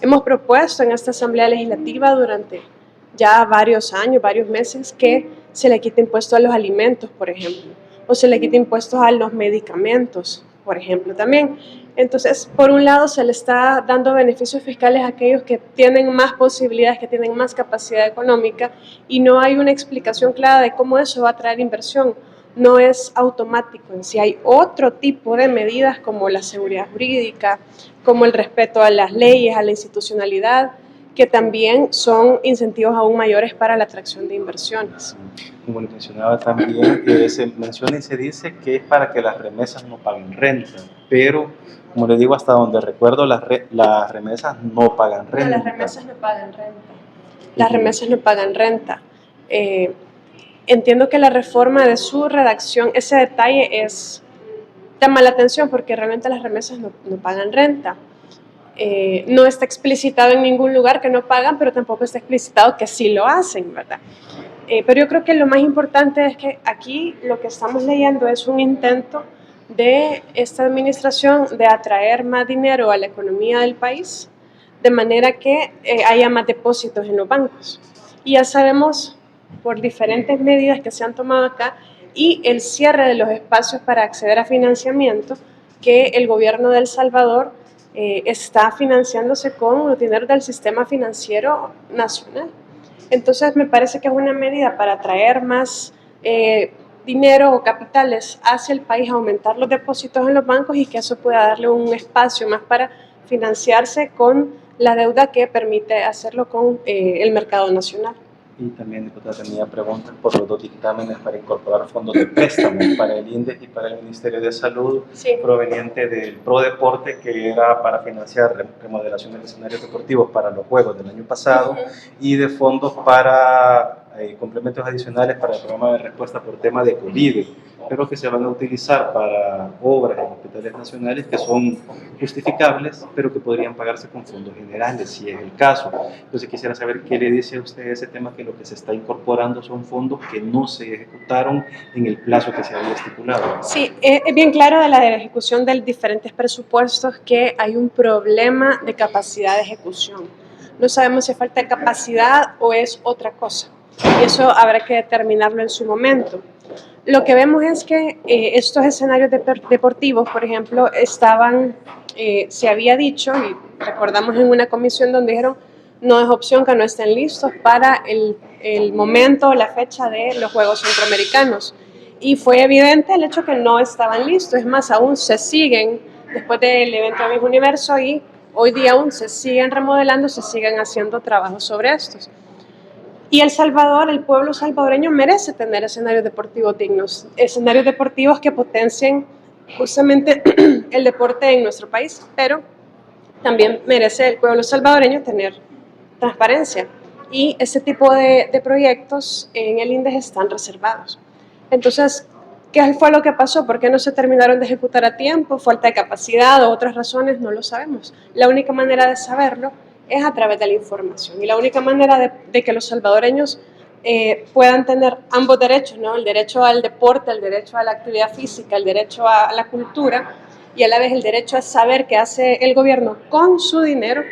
Hemos propuesto en esta Asamblea Legislativa durante ya varios años, varios meses, que se le quite impuesto a los alimentos, por ejemplo, o se le quite impuestos a los medicamentos, por ejemplo, también. Entonces, por un lado, se le está dando beneficios fiscales a aquellos que tienen más posibilidades, que tienen más capacidad económica, y no hay una explicación clara de cómo eso va a traer inversión. No es automático. En sí hay otro tipo de medidas como la seguridad jurídica, como el respeto a las leyes, a la institucionalidad, que también son incentivos aún mayores para la atracción de inversiones. Como le mencionaba también, se menciona y se dice que es para que las remesas no paguen renta, pero como le digo, hasta donde recuerdo, las remesas no pagan renta. No, las remesas no pagan renta. Las remesas no pagan renta. Entiendo que la reforma de su redacción, ese detalle llama la atención porque realmente las remesas no pagan renta. No está explicitado en ningún lugar que no pagan, pero tampoco está explicitado que sí lo hacen, ¿verdad? Pero yo creo que lo más importante es que aquí lo que estamos leyendo es un intento de esta administración de atraer más dinero a la economía del país, de manera que haya más depósitos en los bancos. Y ya sabemos por diferentes medidas que se han tomado acá y el cierre de los espacios para acceder a financiamiento, que el gobierno de El Salvador está financiándose con los dineros del sistema financiero nacional. Entonces me parece que es una medida para atraer más dinero o capitales hacia el país, aumentar los depósitos en los bancos y que eso pueda darle un espacio más para financiarse con la deuda que permite hacerlo con el mercado nacional. Y también, diputada, tenía preguntas por los dos dictámenes para incorporar fondos de préstamo para el INDEC y para el Ministerio de Salud, sí, proveniente del ProDeporte, que era para financiar remodelaciones de escenarios deportivos para los Juegos del año pasado, y de fondos para complementos adicionales para el programa de respuesta por tema de COVID, pero que se van a utilizar para obras en hospitales nacionales que son justificables, pero que podrían pagarse con fondos generales, si es el caso. Entonces quisiera saber qué le dice a usted ese tema, que lo que se está incorporando son fondos que no se ejecutaron en el plazo que se había estipulado. Sí, es bien claro de la ejecución de diferentes presupuestos que hay un problema de capacidad de ejecución. No sabemos si falta capacidad o es otra cosa. Y eso habrá que determinarlo en su momento. Lo que vemos es que estos escenarios deportivos, por ejemplo, se había dicho, y recordamos en una comisión donde dijeron, no es opción que no estén listos para el momento o la fecha de los Juegos Centroamericanos. Y fue evidente el hecho que no estaban listos. Es más, aún se siguen, después del evento de Miss Universo, y hoy día aún se siguen remodelando, se siguen haciendo trabajos sobre estos. Y El Salvador, el pueblo salvadoreño merece tener escenarios deportivos dignos, escenarios deportivos que potencien justamente el deporte en nuestro país, pero también merece el pueblo salvadoreño tener transparencia. Y este tipo de proyectos en el INDEC están reservados. Entonces, ¿qué fue lo que pasó? ¿Por qué no se terminaron de ejecutar a tiempo? ¿Falta de capacidad o otras razones? No lo sabemos. La única manera de saberlo es a través de la información. Y la única manera de que los salvadoreños puedan tener ambos derechos, ¿no? El derecho al deporte, el derecho a la actividad física, el derecho a la cultura y a la vez el derecho a saber qué hace el gobierno con su dinero,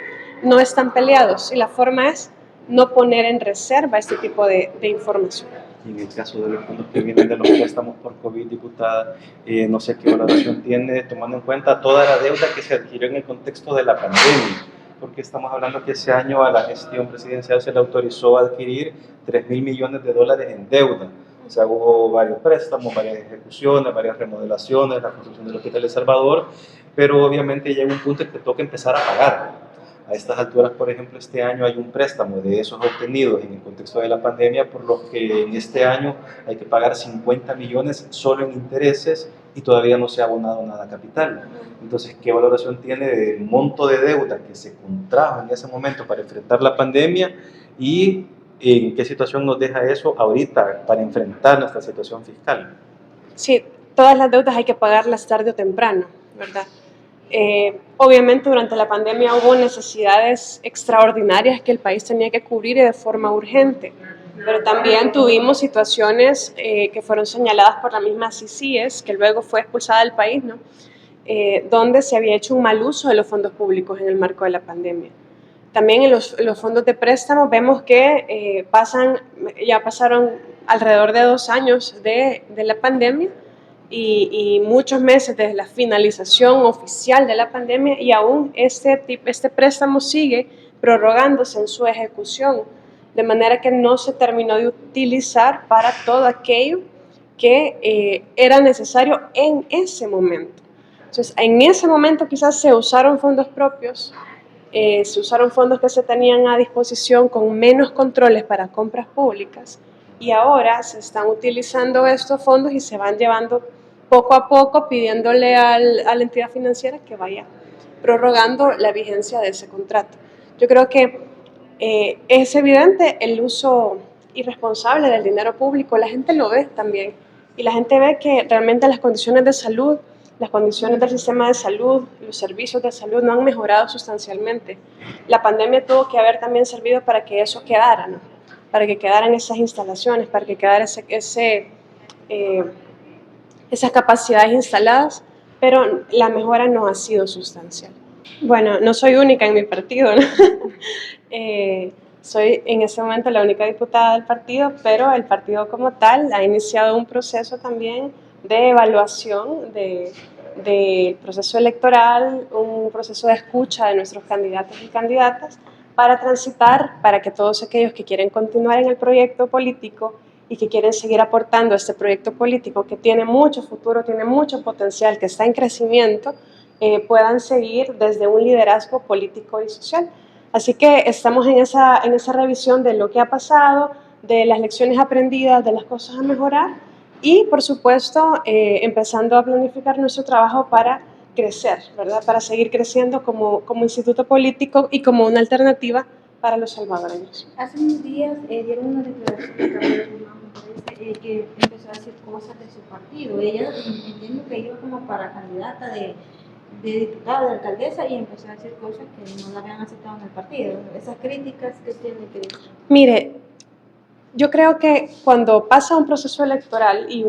no están peleados. Y la forma es no poner en reserva este tipo de información. Y en el caso de los fondos que vienen de los préstamos por COVID, diputada, no sé qué valoración tiene, tomando en cuenta toda la deuda que se adquirió en el contexto de la pandemia, porque estamos hablando que ese año a la gestión presidencial se le autorizó adquirir 3.000 millones de dólares en deuda. O sea, hubo varios préstamos, varias ejecuciones, varias remodelaciones, la construcción del Hospital de Salvador, pero obviamente llega un punto en que toca empezar a pagar. A estas alturas, por ejemplo, este año hay un préstamo de esos obtenidos en el contexto de la pandemia, por lo que en este año hay que pagar 50 millones solo en intereses y todavía no se ha abonado nada a capital. Entonces, ¿qué valoración tiene del monto de deuda que se contrajo en ese momento para enfrentar la pandemia y en qué situación nos deja eso ahorita para enfrentar nuestra situación fiscal? Sí, todas las deudas hay que pagarlas tarde o temprano, ¿verdad? Obviamente durante la pandemia hubo necesidades extraordinarias que el país tenía que cubrir y de forma urgente, pero también tuvimos situaciones que fueron señaladas por la misma CICIES, que luego fue expulsada del país, ¿no? Donde se había hecho un mal uso de los fondos públicos en el marco de la pandemia. También en los fondos de préstamo vemos que ya pasaron alrededor de 2 años de la pandemia y muchos meses desde la finalización oficial de la pandemia, y aún este préstamo sigue prorrogándose en su ejecución, de manera que no se terminó de utilizar para todo aquello que era necesario en ese momento. Entonces, en ese momento quizás se usaron fondos propios, se usaron fondos que se tenían a disposición con menos controles para compras públicas, y ahora se están utilizando estos fondos y se van llevando poco a poco, pidiéndole a la entidad financiera que vaya prorrogando la vigencia de ese contrato. Yo creo que es evidente el uso irresponsable del dinero público, la gente lo ve también, y la gente ve que realmente las condiciones de salud, las condiciones del sistema de salud, los servicios de salud no han mejorado sustancialmente. La pandemia tuvo que haber también servido para que eso quedara, ¿no? Para que quedaran esas instalaciones, para que quedara esas capacidades instaladas, pero la mejora no ha sido sustancial. Bueno, no soy única en mi partido, ¿no? Soy en ese momento la única diputada del partido, pero el partido como tal ha iniciado un proceso también de evaluación del proceso electoral, un proceso de escucha de nuestros candidatos y candidatas para transitar, para que todos aquellos que quieren continuar en el proyecto político y que quieren seguir aportando a este proyecto político que tiene mucho futuro, tiene mucho potencial, que está en crecimiento, puedan seguir desde un liderazgo político y social. Así que estamos en esa revisión de lo que ha pasado, de las lecciones aprendidas, de las cosas a mejorar y, por supuesto, empezando a planificar nuestro trabajo para crecer, ¿verdad? Para seguir creciendo como instituto político y como una alternativa para los salvadoreños. Hace unos días dieron una declaración de Carolina Guzmán, me parece, que empezó a decir cosas de su partido. Ella entiendo que iba como para candidata de diputada, de alcaldesa, y empezó a decir cosas que no la habían aceptado en el partido. Esas críticas que tiene que decir. Mire, yo creo que cuando pasa un proceso electoral y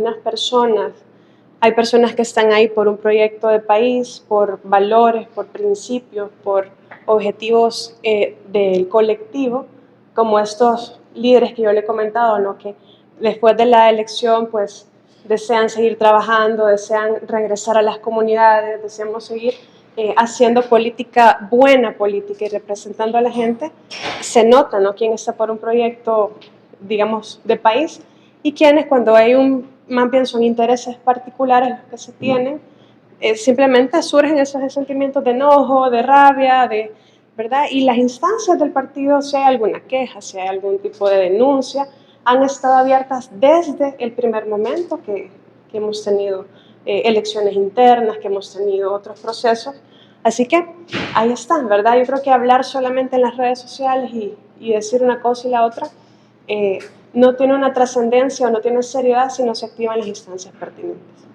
hay personas que están ahí por un proyecto de país, por valores, por principios, por objetivos del colectivo, como estos líderes que yo le he comentado, ¿no? Que después de la elección pues desean seguir trabajando, desean regresar a las comunidades, deseamos seguir haciendo política, buena política y representando a la gente. Se nota, ¿no?, quién está por un proyecto, digamos, de país, y quienes, cuando hay más bien son intereses particulares los que se tienen, simplemente surgen esos sentimientos de enojo, de rabia, ¿verdad? Y las instancias del partido, si hay alguna queja, si hay algún tipo de denuncia, han estado abiertas desde el primer momento que hemos tenido elecciones internas, que hemos tenido otros procesos. Así que ahí están, ¿verdad? Yo creo que hablar solamente en las redes sociales y decir una cosa y la otra no tiene una trascendencia o no tiene seriedad si no se activan las instancias pertinentes.